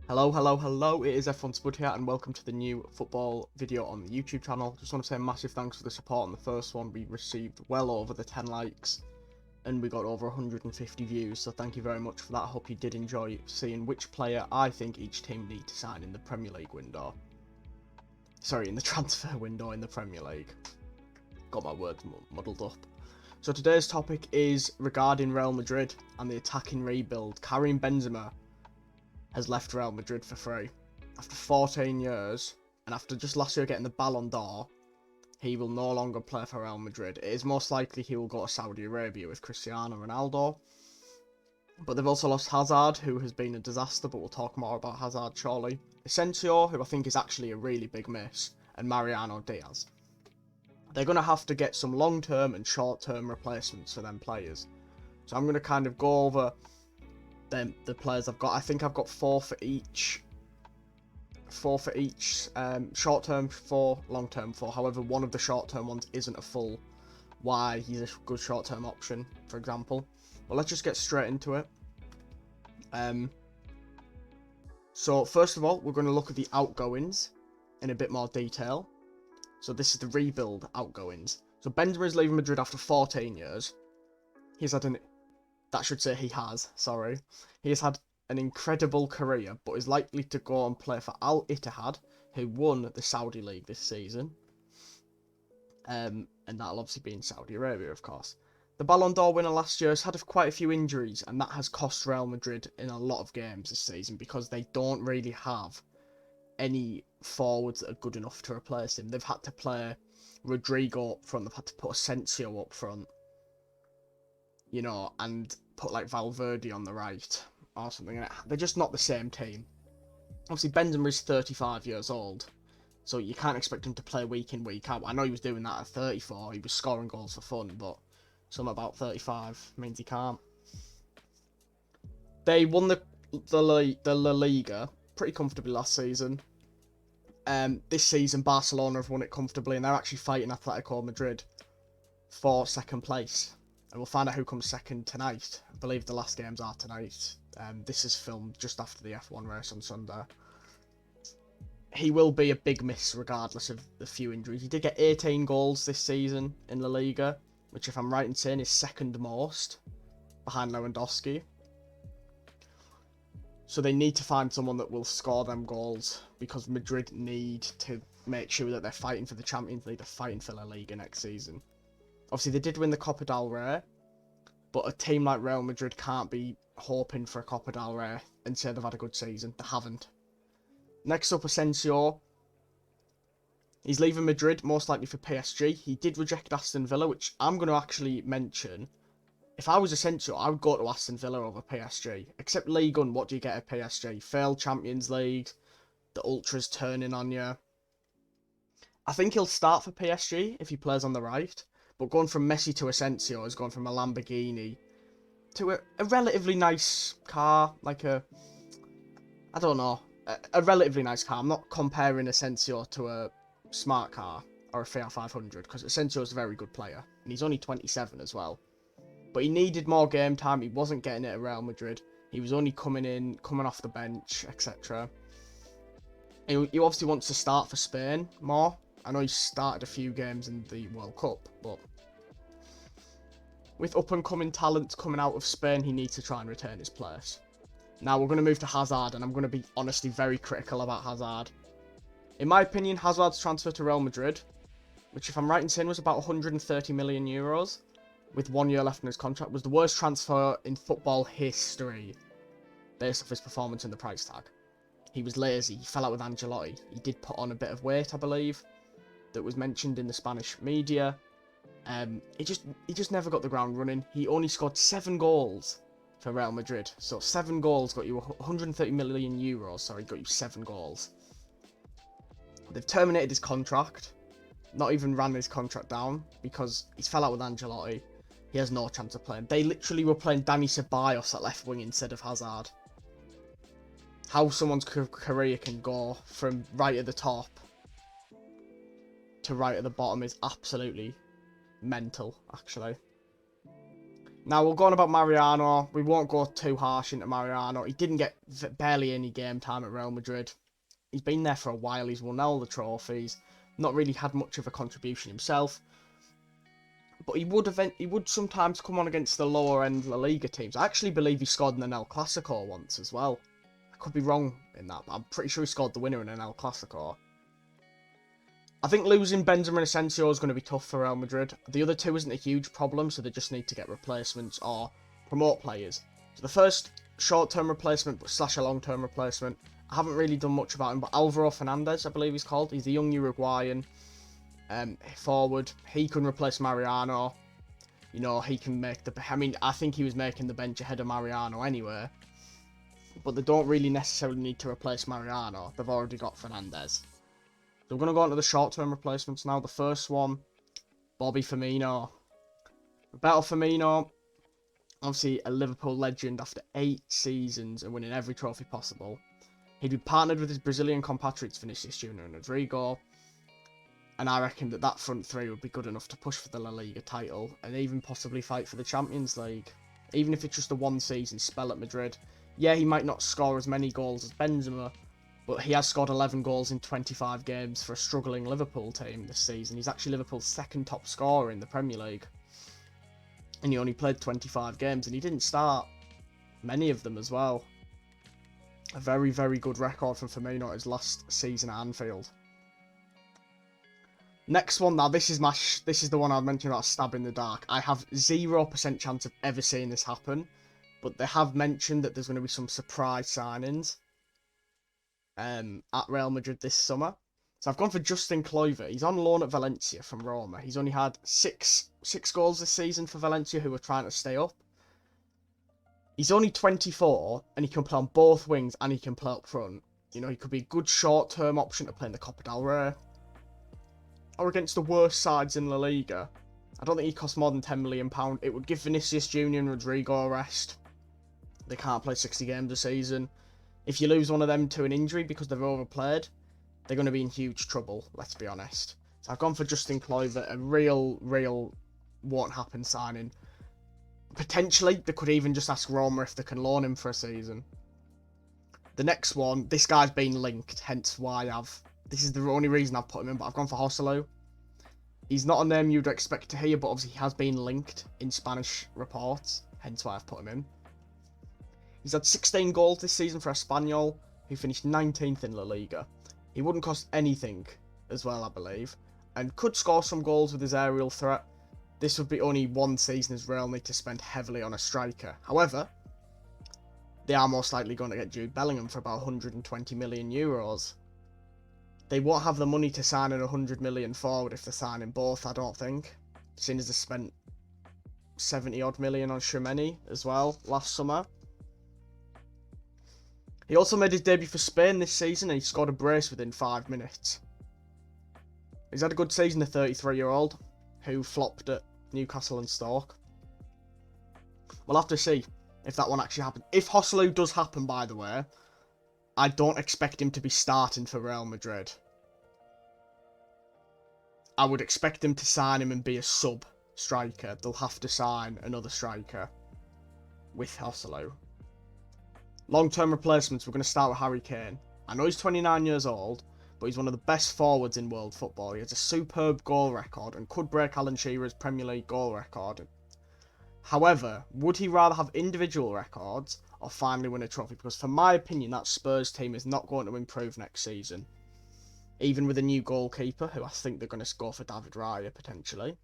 Hello, hello, hello, it is F1 Spud here, and welcome to the new football video on the YouTube channel. Just want to say a massive thanks for the support on the first one. We received well over the 10 likes, and we got over 150 views, so thank you very much for that. I hope you did enjoy seeing which player I think each team need to sign in the Premier League window. Sorry, in the transfer window in the Premier League. Got my words muddled up. So today's topic is regarding Real Madrid and the attacking rebuild. Karim Benzema has left Real Madrid for free. After 14 years, and after just last year getting the Ballon d'Or, he will no longer play for Real Madrid. It is most likely he will go to Saudi Arabia with Cristiano Ronaldo. But they've also lost Hazard, who has been a disaster, but we'll talk more about Hazard shortly. Asensio, who I think is actually a really big miss, and Mariano Diaz. They're going to have to get some long-term and short-term replacements for them players. So I'm going to kind of go over the players I've got. I think I've got four for each, short-term 4, long-term 4. However, one of the short-term ones isn't a full why he's a good short-term option, for example. Well, let's just get straight into it. So first of all, we're going to look at the outgoings in a bit more detail. So this is the rebuild outgoings. So Benzema is leaving Madrid after 14 years. He's had He has had an incredible career, but is likely to go and play for Al Ittihad, who won the Saudi League this season. And that'll obviously be in Saudi Arabia, of course. The Ballon d'Or winner last year has had quite a few injuries, and that has cost Real Madrid in a lot of games this season because they don't really have any forwards that are good enough to replace him. They've had to play Rodrigo up front, they've had to put Asensio up front, you know, and put like Valverde on the right or something. They're just not the same team. Obviously, Benzema is 35 years old, so you can't expect him to play week in, week out. I know he was doing that at 34, he was scoring goals for fun, but something about 35 means he can't. They won the La Liga pretty comfortably last season. This season, Barcelona have won it comfortably, and they're actually fighting Atletico Madrid for second place. And we'll find out who comes second tonight. I believe the last games are tonight. This is filmed just after the F1 race on Sunday. He will be a big miss regardless of the few injuries. He did get 18 goals this season in La Liga, which, if I'm right in saying, is second most behind Lewandowski. So they need to find someone that will score them goals, because Madrid need to make sure that they're fighting for the Champions League, they're fighting for La Liga next season. Obviously, they did win the Copa del Rey, but a team like Real Madrid can't be hoping for a Copa del Rey and say they've had a good season. They haven't. Next up, Asensio. He's leaving Madrid, most likely for PSG. He did reject Aston Villa, which I'm going to actually mention. If I was Asensio, I would go to Aston Villa over PSG. Except Ligue 1, what do you get at PSG? Failed Champions League, the Ultras turning on you. I think he'll start for PSG if he plays on the right. But going from Messi to Asensio is going from a Lamborghini to a relatively nice car. Like a relatively nice car. I'm not comparing Asensio to a smart car or a Fiat 500, because Asensio is a very good player. And he's only 27 as well. But he needed more game time. He wasn't getting it at Real Madrid. He was only coming off the bench, etc. He obviously wants to start for Spain more. I know he started a few games in the World Cup, but with up-and-coming talent coming out of Spain, he needs to try and retain his place. Now we're going to move to Hazard, and I'm going to be honestly very critical about Hazard. In my opinion, Hazard's transfer to Real Madrid, which, if I'm right in saying, was about 130 million euros, with 1 year left in his contract, was the worst transfer in football history, based off his performance and the price tag. He was lazy, he fell out with Ancelotti. He did put on a bit of weight, I believe, that was mentioned in the Spanish media. He just never got the ground running. He only scored 7 goals for Real Madrid. So 7 goals got you 130 million euros, sorry, got you 7 goals. They've terminated his contract, not even ran his contract down, because he's fell out with Ancelotti. He has no chance of playing. They literally were playing Dani Ceballos at left wing instead of Hazard. How someone's career can go from right at the top to right at the bottom is absolutely mental, actually. Now, we'll go on about Mariano. We won't go too harsh into Mariano. He didn't get barely any game time at Real Madrid. He's been there for a while. He's won all the trophies. Not really had much of a contribution himself. But he would sometimes come on against the lower end La Liga teams. I actually believe he scored in an El Clasico once as well. I could be wrong in that, but I'm pretty sure he scored the winner in an El Clasico. I think losing Benzema and Asensio is going to be tough for Real Madrid. The other two isn't a huge problem, so they just need to get replacements or promote players. So the first short-term replacement / a long-term replacement, I haven't really done much about him, but Alvaro Fernandez, I believe he's called. He's the young Uruguayan forward. He can replace Mariano. You know, he can make the... I mean, I think he was making the bench ahead of Mariano anyway. But they don't really necessarily need to replace Mariano. They've already got Fernandez. So we're going to go on to the short-term replacements now. The first one, Bobby Firmino. Roberto Firmino, obviously a Liverpool legend after 8 seasons and winning every trophy possible. He'd be partnered with his Brazilian compatriots Vinicius Junior and Rodrigo. And I reckon that front three would be good enough to push for the La Liga title and even possibly fight for the Champions League. Even if it's just a one-season spell at Madrid. Yeah, he might not score as many goals as Benzema, but he has scored 11 goals in 25 games for a struggling Liverpool team this season. He's actually Liverpool's second top scorer in the Premier League. And he only played 25 games, and he didn't start many of them as well. A very, very good record from Firmino his last season at Anfield. Next one, now this is the one I mentioned about stab in the dark. I have 0% chance of ever seeing this happen, but they have mentioned that there's going to be some surprise signings at Real Madrid this summer. So I've gone for Justin Kluivert. He's on loan at Valencia from Roma. He's only had six goals this season for Valencia, who are trying to stay up. He's only 24, and he can play on both wings, and he can play up front. You know, he could be a good short-term option to play in the Copa del Rey, or against the worst sides in La Liga. I don't think he costs more than £10 million. It would give Vinicius Junior and Rodrigo a rest. They can't play 60 games a season. If you lose one of them to an injury because they've overplayed, they're going to be in huge trouble, let's be honest. So I've gone for Justin Kluivert, a real won't happen signing. Potentially, they could even just ask Roma if they can loan him for a season. The next one, this guy's been linked, hence why this is the only reason I've put him in, but I've gone for Joselu. He's not a name you'd expect to hear, but obviously he has been linked in Spanish reports, hence why I've put him in. He's had 16 goals this season for Espanyol, who finished 19th in La Liga. He wouldn't cost anything as well, I believe, and could score some goals with his aerial threat. This would be only one season as Real need to spend heavily on a striker. However, they are most likely going to get Jude Bellingham for about 120 million euros. They won't have the money to sign an 100 million forward if they're signing both, I don't think. Seeing as they spent 70 odd million on Tchouaméni as well last summer. He also made his debut for Spain this season and he scored a brace within 5 minutes. He's had a good season, the 33-year-old, who flopped at Newcastle and Stoke. We'll have to see if that one actually happens. If Joselu does happen, by the way, I don't expect him to be starting for Real Madrid. I would expect them to sign him and be a sub striker. They'll have to sign another striker with Joselu. Long-term replacements, we're going to start with Harry Kane. I know he's 29 years old, but he's one of the best forwards in world football. He has a superb goal record and could break Alan Shearer's Premier League goal record. However, would he rather have individual records or finally win a trophy? Because for my opinion, that Spurs team is not going to improve next season. Even with a new goalkeeper, who I think they're going to go for David Raya, potentially.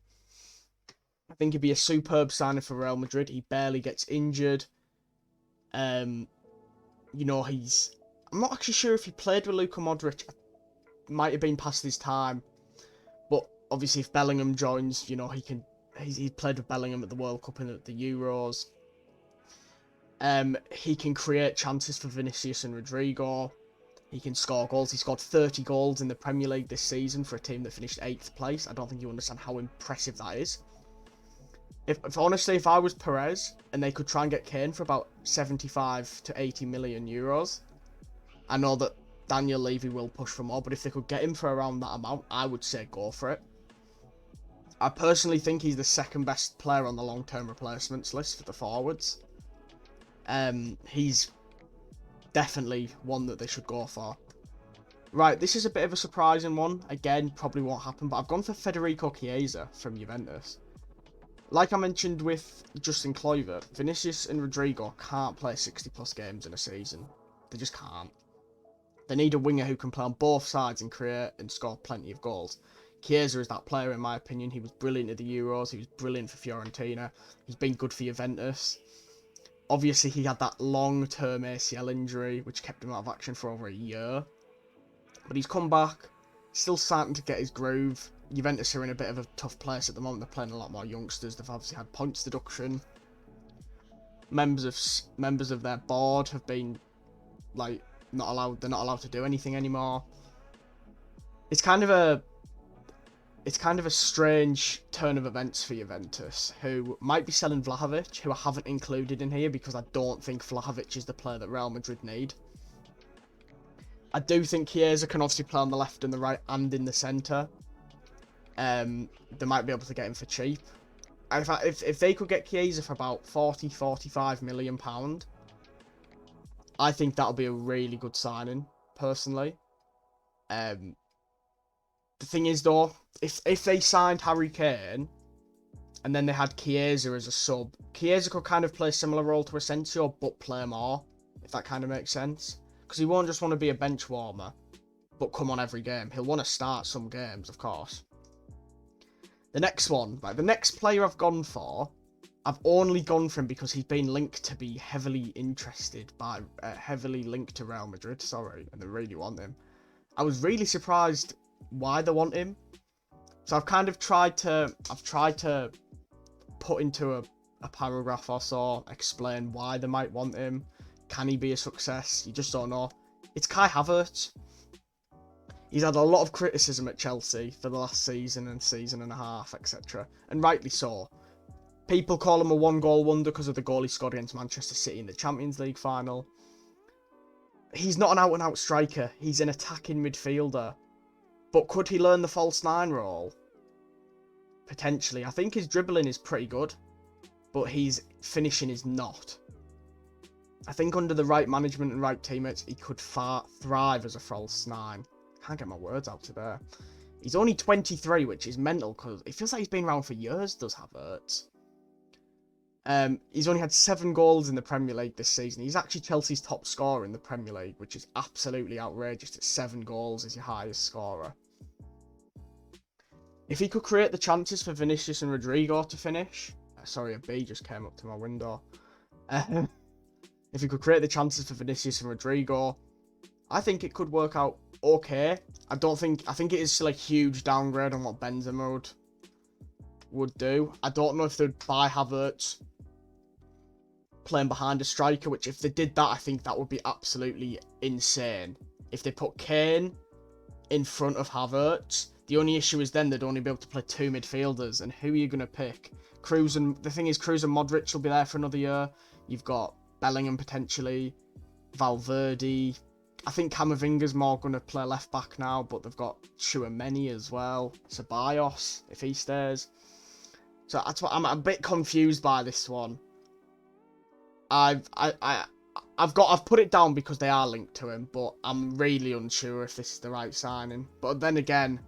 I think he'd be a superb signing for Real Madrid. He barely gets injured. You know, I'm not actually sure if he played with Luka Modric. Might have been past his time. But obviously, if Bellingham joins, you know, he played with Bellingham at the World Cup and at the Euros. He can create chances for Vinicius and Rodrigo. He can score goals. He scored 30 goals in the Premier League this season for a team that finished 8th place. I don't think you understand how impressive that is. Honestly, if I was Perez and they could try and get Kane for about 75 to 80 million euros, I know that Daniel Levy will push for more, but if they could get him for around that amount, I would say go for it. I personally think he's the second best player on the long-term replacements list for the forwards. He's definitely one that they should go for. Right, this is a bit of a surprising one. Again, probably won't happen, but I've gone for Federico Chiesa from Juventus. Like I mentioned with Justin Kluivert, Vinicius and Rodrigo can't play 60-plus games in a season. They just can't. They need a winger who can play on both sides and create and score plenty of goals. Chiesa is that player, in my opinion. He was brilliant at the Euros. He was brilliant for Fiorentina. He's been good for Juventus. Obviously, he had that long-term ACL injury, which kept him out of action for over a year. But he's come back, still starting to get his groove. Juventus are in a bit of a tough place at the moment. They're playing a lot more youngsters. They've obviously had points deduction. Members of their board have been like not allowed. They're not allowed to do anything anymore. It's kind of a strange turn of events for Juventus, who might be selling Vlahovic, who I haven't included in here because I don't think Vlahovic is the player that Real Madrid need. I do think Chiesa can obviously play on the left and the right and in the centre. They might be able to get him for cheap. If they could get Chiesa for about £40-45 million, I think that'll be a really good signing, personally. The thing is, though, if they signed Harry Kane and then they had Chiesa as a sub, Chiesa could kind of play a similar role to Asensio, but play more, if that kind of makes sense. Because he won't just want to be a bench warmer, but come on every game. He'll want to start some games, of course. The next one, right, the next player I've gone for, I've only gone for him because he's been linked to be heavily linked to Real Madrid, and they really want him. I was really surprised why they want him. So I've kind of tried to put into a paragraph or so, explain why they might want him. Can he be a success? You just don't know. It's Kai Havertz. He's had a lot of criticism at Chelsea for the last season and a half, etc. And rightly so. People call him a one-goal wonder because of the goal he scored against Manchester City in the Champions League final. He's not an out-and-out striker. He's an attacking midfielder. But could he learn the false nine role? Potentially. I think his dribbling is pretty good, but his finishing is not. I think under the right management and right teammates, he could thrive as a false nine. Can't get my words out today. He's only 23, which is mental, because it feels like he's been around for years, does Havertz. He's only had 7 goals in the Premier League this season. He's actually Chelsea's top scorer in the Premier League, which is absolutely outrageous that 7 goals is your highest scorer. If he could create the chances for Vinicius and Rodrigo to finish... sorry, a bee just came up to my window. If he could create the chances for Vinicius and Rodrigo, I think it could work out okay. I think it is still a huge downgrade on what Benzema would do. I don't know if they'd buy Havertz playing behind a striker, which if they did that, I think that would be absolutely insane. If they put Kane in front of Havertz, the only issue is then they'd only be able to play 2 midfielders, and who are you going to pick? The thing is, Kroos and Modric will be there for another year. You've got Bellingham potentially, Valverde. I think Camavinga's more going to play left back now, but they've got Tchouaméni as well. Ceballos, if he stays. So that's what I'm a bit confused by this one. I've put it down because they are linked to him, but I'm really unsure if this is the right signing. But then again,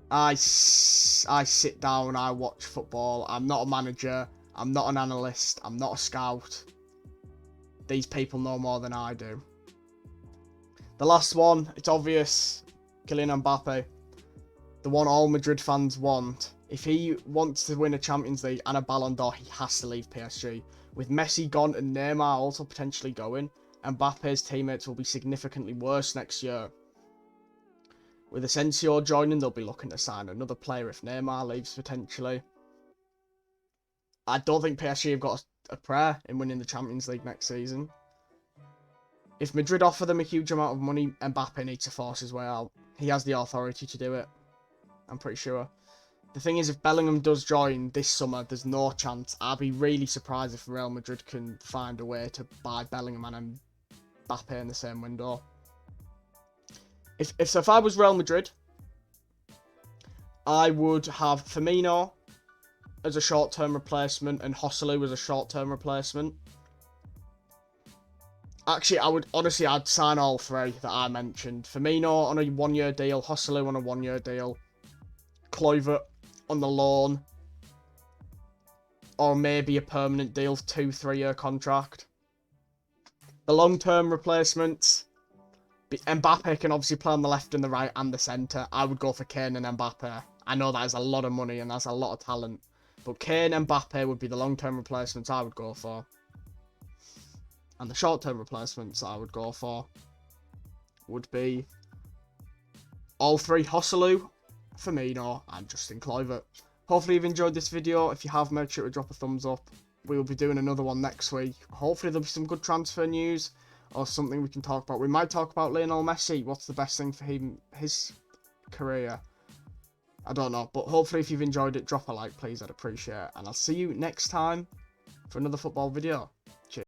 I sit down, I watch football. I'm not a manager. I'm not an analyst. I'm not a scout. These people know more than I do. The last one, it's obvious. Kylian Mbappe. The one all Madrid fans want. If he wants to win a Champions League and a Ballon d'Or, he has to leave PSG. With Messi gone and Neymar also potentially going, Mbappe's teammates will be significantly worse next year. With Asensio joining, they'll be looking to sign another player if Neymar leaves potentially. I don't think PSG have got a prayer in winning the Champions League next season. If Madrid offer them a huge amount of money, Mbappe needs to force his way out. He has the authority to do it. I'm pretty sure. The thing is, if Bellingham does join this summer, there's no chance. I'd be really surprised if Real Madrid can find a way to buy Bellingham and Mbappe in the same window. If I was Real Madrid, I would have Firmino as a short-term replacement and Joselu as a short-term replacement. Actually, I'd sign all three that I mentioned. Firmino on a 1-year deal, Joselu on a 1-year deal, Kluivert on the loan, or maybe a permanent deal, 2-3-year contract. The long-term replacements, Mbappe can obviously play on the left and the right and the centre. I would go for Kane and Mbappe. I know that is a lot of money and that's a lot of talent, but Kane and Mbappe would be the long-term replacements I would go for. And the short-term replacements I would go for would be all three: Joselu, Firmino, and Justin Kluivert. Hopefully you've enjoyed this video. If you have, make sure to drop a thumbs up. We will be doing another one next week. Hopefully there'll be some good transfer news or something we can talk about. We might talk about Lionel Messi. What's the best thing for him, his career? I don't know. But hopefully if you've enjoyed it, drop a like, please. I'd appreciate it. And I'll see you next time for another football video.